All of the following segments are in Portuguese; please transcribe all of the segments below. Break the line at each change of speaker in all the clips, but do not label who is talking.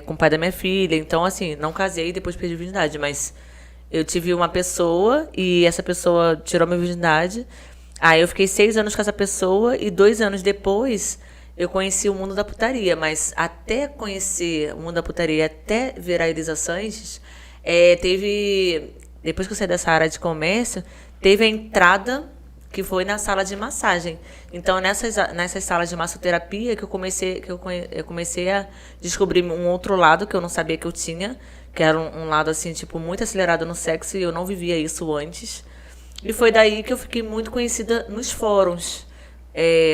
com o pai da minha filha. Então, assim, não casei e depois perdi a virgindade, mas eu tive uma pessoa e essa pessoa tirou minha virgindade. Aí eu fiquei 6 anos com essa pessoa e 2 anos depois eu conheci o mundo da putaria. Mas até conhecer o mundo da putaria, até ver a Elisa Sanches, teve. Depois que eu saí dessa área de comércio, teve a entrada que foi na sala de massagem. Então, nessas salas de massoterapia eu comecei a descobrir um outro lado que eu não sabia que eu tinha, que era um lado, assim, tipo, muito acelerado no sexo, e eu não vivia isso antes. E foi daí que eu fiquei muito conhecida nos fóruns.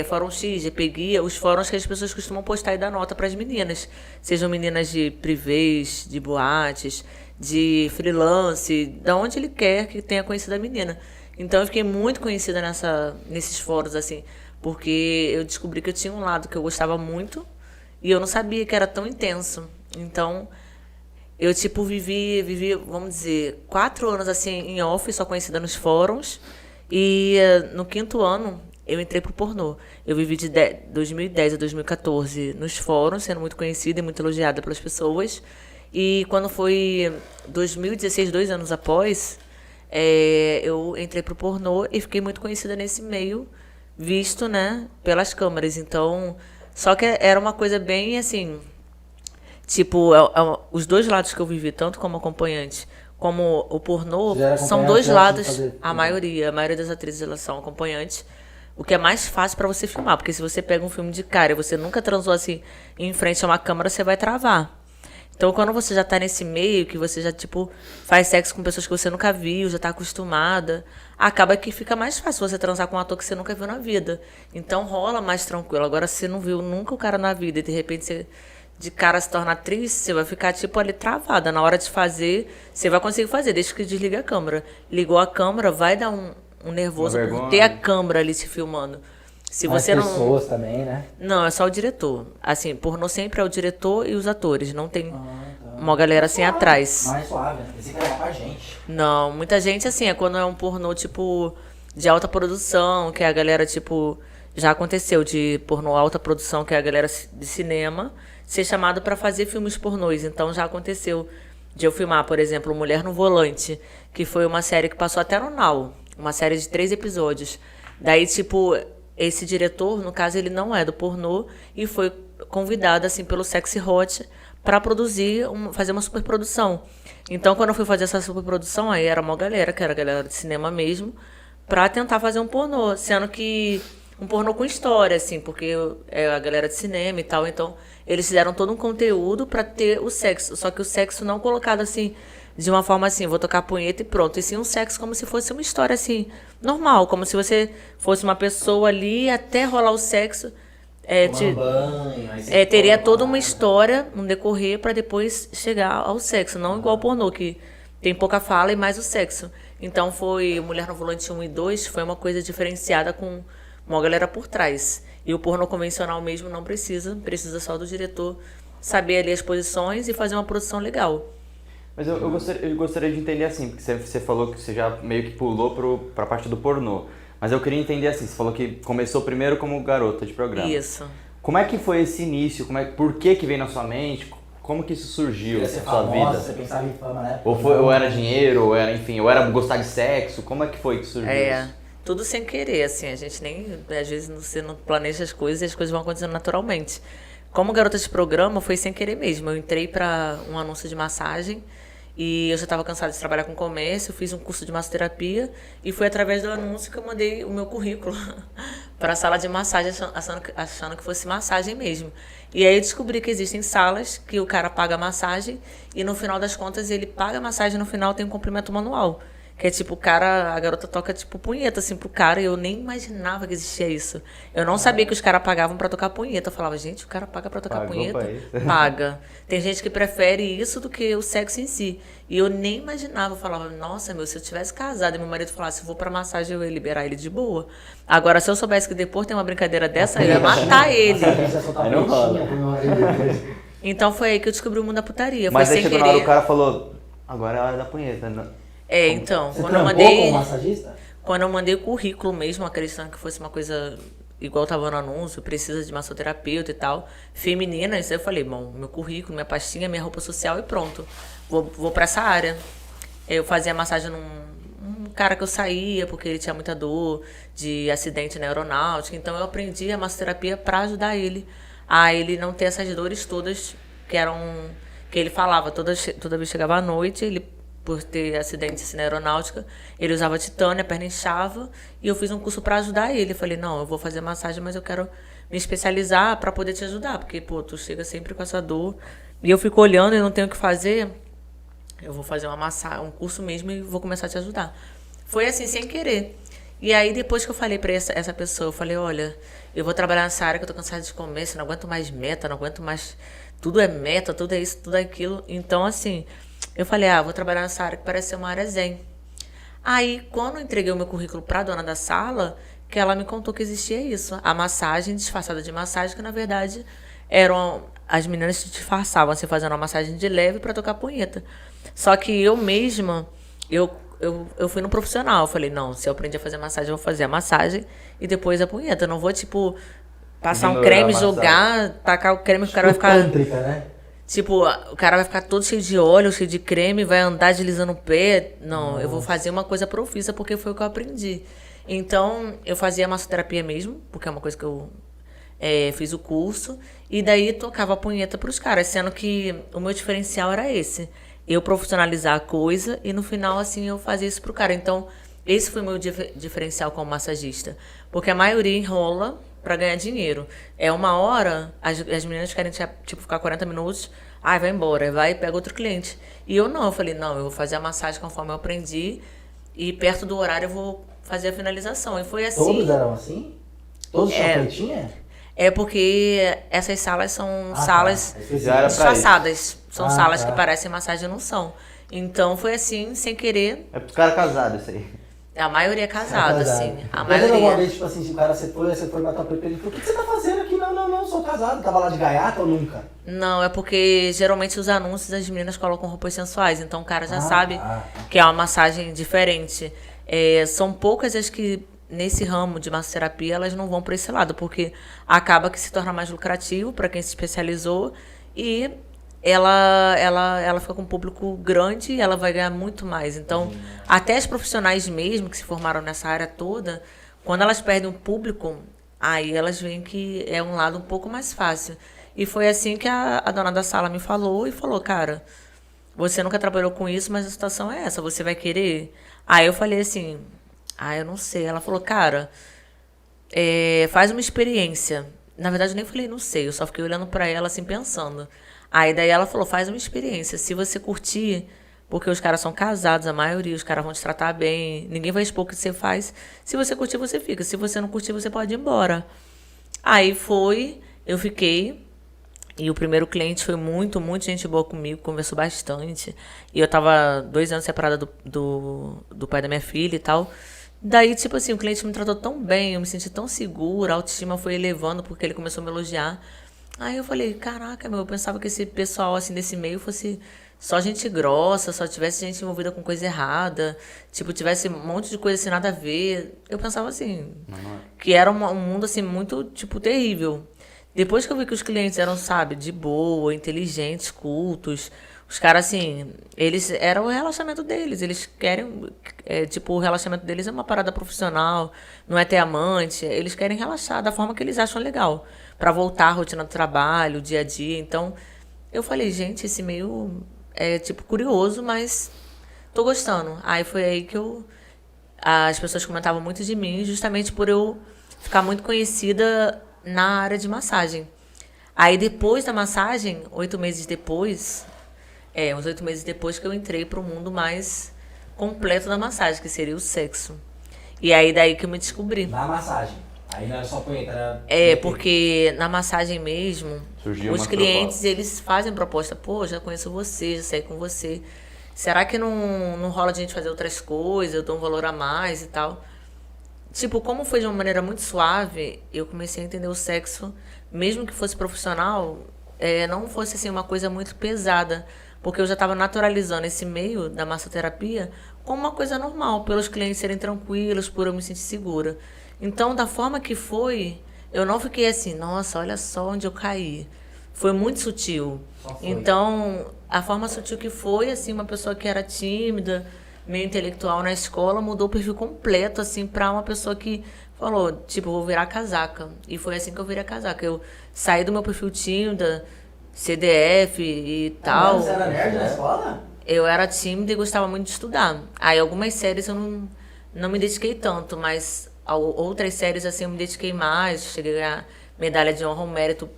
Fórum X, GP Guia, os fóruns que as pessoas costumam postar e dar nota para as meninas. Sejam meninas de privês, de boates, de freelance, da onde ele quer que tenha conhecido a menina. Então eu fiquei muito conhecida nesses fóruns, assim, porque eu descobri que eu tinha um lado que eu gostava muito e eu não sabia que era tão intenso. Então eu, tipo, vivi, vamos dizer, 4 anos, assim, em off, só conhecida nos fóruns. E no 5º ano, eu entrei pro pornô. Eu vivi de 2010 a 2014 nos fóruns, sendo muito conhecida e muito elogiada pelas pessoas. E quando foi 2016, 2 anos após, eu entrei pro pornô e fiquei muito conhecida nesse meio, visto, né, pelas câmeras. Então, só que era uma coisa bem, assim, tipo, os dois lados que eu vivi, tanto como acompanhante como o pornô,
Já era
são
acompanhante
dois
antes de
lados.
fazer
A maioria das atrizes elas são acompanhantes, o que é mais fácil pra você filmar, porque se você pega um filme de cara e você nunca transou assim em frente a uma câmera, você vai travar. Então, quando você já tá nesse meio, que você já, tipo, faz sexo com pessoas que você nunca viu, já tá acostumada, acaba que fica mais fácil você transar com um ator que você nunca viu na vida. Então, rola mais tranquilo. Agora, se você não viu nunca o cara na vida e, de repente, você de cara se torna atriz, você vai ficar, tipo, ali travada. Na hora de fazer, você vai conseguir fazer, desde que desligue a câmera. Ligou a câmera, vai dar um nervoso por ter a câmera ali se filmando. Se
mais
você não.
pessoas também, né?
Não, é só o diretor. Assim, pornô sempre é o diretor e os atores. Não tem
Tá.
uma galera assim atrás.
Mais suave, né? Pensei que era com a gente.
Não, muita gente, assim, é quando é um pornô, tipo, de alta produção, que a galera, tipo, já aconteceu de pornô alta produção, que é a galera de cinema, ser chamado pra fazer filmes pornôs. Então já aconteceu de eu filmar, por exemplo, Mulher no Volante, que foi uma série que passou até no Now, uma série de 3 episódios. Daí, tipo, esse diretor, no caso, ele não é do pornô e foi convidado, assim, pelo Sexy Hot para produzir, fazer uma superprodução. Então, quando eu fui fazer essa superprodução, aí era uma galera, que era a galera de cinema mesmo, pra tentar fazer um pornô, sendo que um pornô com história, assim, porque é a galera de cinema e tal, então eles fizeram todo um conteúdo pra ter o sexo, só que o sexo não colocado assim, de uma forma assim, vou tocar punheta e pronto, e sim um sexo como se fosse uma história assim, normal, como se você fosse uma pessoa ali até rolar o sexo,
Tomando banho, aí você
teria
toma
toda uma
água.
história, um decorrer pra depois chegar ao sexo, não igual o pornô, que tem pouca fala e mais o sexo. Então foi Mulher no Volante 1 e 2, foi uma coisa diferenciada com uma galera por trás. E o pornô convencional mesmo não precisa só do diretor saber ali as posições e fazer uma produção legal.
Mas eu gostaria de entender assim, porque você falou que você já meio que pulou pra parte do pornô. Mas eu queria entender assim, você falou que começou primeiro como garota de programa.
Isso.
Como é que foi esse início? Por que veio na sua mente? Como que isso surgiu na
Queria ser
sua
famosa,
vida?
você pensava em fama, né?
Ou era dinheiro, ou era, enfim, ou era gostar de sexo? Como é que foi que surgiu isso?
Tudo sem querer, assim, a gente nem, às vezes você não planeja as coisas e as coisas vão acontecendo naturalmente. Como garota de programa, foi sem querer mesmo. Eu entrei para um anúncio de massagem e eu já estava cansada de trabalhar com comércio, fiz um curso de massoterapia e foi através do anúncio que eu mandei o meu currículo para a sala de massagem, achando que fosse massagem mesmo. E aí eu descobri que existem salas que o cara paga a massagem e no final das contas ele paga a massagem e no final tem um complemento manual. Que é tipo, a garota toca tipo punheta assim pro cara e eu nem imaginava que existia isso. Eu não sabia que os caras pagavam pra tocar punheta. Eu falava, gente, o cara paga pra tocar
Pagou
punheta?
pra isso?
Paga. Tem gente que prefere isso do que o sexo em si. E eu nem imaginava. Eu falava, nossa, meu, se eu tivesse casado e meu marido falasse, vou pra massagem, eu ia liberar ele de boa. Agora, se eu soubesse que depois tem uma brincadeira dessa, eu ia matar ele.
Aí não rola.
Então foi aí que eu descobri o mundo da putaria.
Mas
foi
aí
sem
chegou na hora
querer.
o cara falou, agora é a hora da punheta. Né?
Então,
Você
quando eu
trampou
mandei.
como massagista?
Quando eu mandei o currículo mesmo, acreditando que fosse uma coisa igual tava no anúncio, precisa de massoterapeuta e tal, feminina. Isso aí eu falei, bom, meu currículo, minha pastinha, minha roupa social e pronto. Vou pra essa área. Eu fazia massagem num cara que eu saía, porque ele tinha muita dor de acidente na aeronáutica. Então eu aprendi a massoterapia pra ajudar ele a ele não ter essas dores todas que ele falava. Toda vez que chegava à noite, ele, por ter acidente assim, na aeronáutica, ele usava titânio, a perna inchava, e eu fiz um curso pra ajudar ele. Eu falei, não, eu vou fazer massagem, mas eu quero me especializar pra poder te ajudar, porque, pô, tu chega sempre com essa dor, e eu fico olhando e não tenho o que fazer, eu vou fazer um curso mesmo e vou começar a te ajudar. Foi assim, sem querer. E aí, depois que eu falei pra essa pessoa, eu falei, olha, eu vou trabalhar nessa área que eu tô cansada de comer, não aguento mais meta, não aguento mais... Tudo é meta, tudo é isso, tudo é aquilo. Então, assim, eu falei, vou trabalhar nessa área que parece ser uma área zen. Aí, quando eu entreguei o meu currículo pra dona da sala, que ela me contou que existia isso. A massagem disfarçada de massagem, que na verdade as meninas se disfarçavam, assim, fazendo uma massagem de leve pra tocar punheta. Só que eu mesma, eu fui no profissional. Eu falei, não, se eu aprendi a fazer massagem, eu vou fazer a massagem e depois a punheta. Eu não vou, tipo, passar um creme, jogar, tacar o creme, que o cara vai ficar...
Tântrica, né?
Tipo, o cara vai ficar todo cheio de óleo, cheio de creme, vai andar deslizando o pé. Não, eu vou fazer uma coisa profissa, porque foi o que eu aprendi. Então, eu fazia massoterapia mesmo, porque é uma coisa que eu fiz o curso. E daí, tocava a punheta pros caras, sendo que o meu diferencial era esse. Eu profissionalizar a coisa e, no final, assim, eu fazia isso pro cara. Então, esse foi o meu diferencial como massagista. Porque a maioria enrola pra ganhar dinheiro. É uma hora, as meninas querem, tipo, ficar 40 minutos, vai embora, vai e pega outro cliente. E eu não, eu falei, não, eu vou fazer a massagem conforme eu aprendi e perto do horário eu vou fazer a finalização. E foi assim...
Todos eram assim? Todos tinham plantinha?
É porque essas salas são salas
Já era
disfarçadas. São salas
tá.
que parecem massagem e não são. Então foi assim, sem querer.
É pros caras casados isso aí.
A maioria é casada, assim. A
Mas alguma
maioria.
vez, tipo assim, se o cara você foi bater o peito, ele falou, o que você tá fazendo aqui? Não, sou casado. Tava lá de gaiata ou nunca?
Não, é porque geralmente os anúncios as meninas colocam roupas sensuais, então o cara já sabe que é uma massagem diferente. São poucas as que, nesse ramo de massoterapia, elas não vão para esse lado, porque acaba que se torna mais lucrativo para quem se especializou e ela fica com um público grande e ela vai ganhar muito mais. Então, até as profissionais mesmo que se formaram nessa área toda, quando elas perdem um público, aí elas veem que é um lado um pouco mais fácil. E foi assim que a dona da sala me falou e falou, cara, você nunca trabalhou com isso, mas a situação é essa, você vai querer? Aí eu falei assim, eu não sei. Ela falou, cara, faz uma experiência. Na verdade, eu nem falei, não sei, eu só fiquei olhando pra ela assim, pensando. Aí daí ela falou, faz uma experiência. Se você curtir, porque os caras são casados, a maioria, os caras vão te tratar bem, ninguém vai expor o que você faz. Se você curtir, você fica. Se você não curtir, você pode ir embora. Aí eu fiquei. E o primeiro cliente foi muito, muito gente boa comigo, conversou bastante. E eu tava 2 anos separada do pai da minha filha e tal. Daí, tipo assim, o cliente me tratou tão bem, eu me senti tão segura, a autoestima foi elevando porque ele começou a me elogiar. Aí eu falei, caraca, eu pensava que esse pessoal, assim, desse meio fosse só gente grossa, só tivesse gente envolvida com coisa errada, tipo, tivesse um monte de coisa assim, nada a ver. Eu pensava assim, que era um mundo, assim, muito, tipo, terrível. Depois que eu vi que os clientes eram, sabe, de boa, inteligentes, cultos, os caras, assim, eles eram o relaxamento deles, eles querem, tipo, o relaxamento deles é uma parada profissional, não é ter amante, eles querem relaxar da forma que eles acham legal, pra voltar à rotina do trabalho, o dia a dia. Então, eu falei, gente, esse meio é, tipo, curioso, mas tô gostando. Aí foi aí que as pessoas comentavam muito de mim, justamente por eu ficar muito conhecida na área de massagem. Aí depois da massagem, 8 meses depois, uns 8 meses depois que eu entrei pro mundo mais completo da massagem, que seria o sexo. E aí daí que eu me descobri.
Na massagem. Aí não era só punheta,
porque na massagem mesmo,
Surgiu
os
uma
clientes, eles fazem proposta. Pô, já conheço você, já saí com você. Será que não rola de a gente fazer outras coisas? Eu dou um valor a mais e tal. Tipo, como foi de uma maneira muito suave, eu comecei a entender o sexo, mesmo que fosse profissional, não fosse assim uma coisa muito pesada, porque eu já estava naturalizando esse meio da massoterapia como uma coisa normal, pelos clientes serem tranquilos, por eu me sentir segura. Então, da forma que foi, Eu não fiquei assim, nossa, olha só onde eu caí. Foi muito sutil.
Só foi.
Então, a forma sutil que foi, assim, uma pessoa que era tímida, meio intelectual na escola, mudou o perfil completo, assim, pra uma pessoa que falou, tipo, vou virar casaca. E foi assim que eu virei casaca. Eu saí do meu perfil tímida, CDF e tal.
Você era nerd na escola?
Eu era tímida e gostava muito de estudar. Aí algumas séries eu não me dediquei tanto, mas outras séries assim eu me dediquei mais. Cheguei a ganhar medalha de honra ao mérito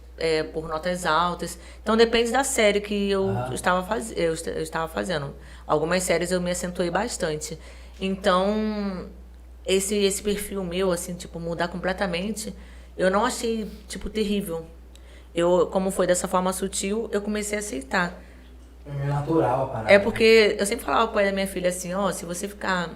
por notas altas. Então depende da série que eu estava fazendo. Algumas séries eu me acentuei bastante. Então esse perfil meu, assim, tipo, mudar completamente, eu não achei, tipo, terrível. Como foi dessa forma sutil, eu comecei a aceitar.
É natural a parada.
É porque eu sempre falava pro pai da minha filha assim, ó, se você ficar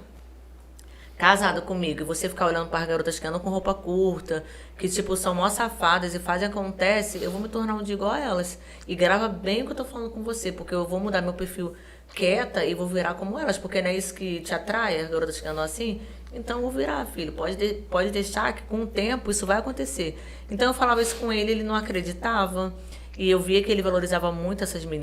casado comigo e você ficar olhando para as garotas que andam com roupa curta, que tipo são mó safadas e fazem acontece, eu vou me tornar um dia igual a elas. E grava bem o que eu tô falando com você, porque eu vou mudar meu perfil quieta e vou virar como elas, porque não é isso que te atrai, as garotas que andam assim. Então eu vou virar, filho. Pode deixar que com o tempo isso vai acontecer. Então eu falava isso com ele, ele não acreditava. E eu via que ele valorizava muito essas meninas.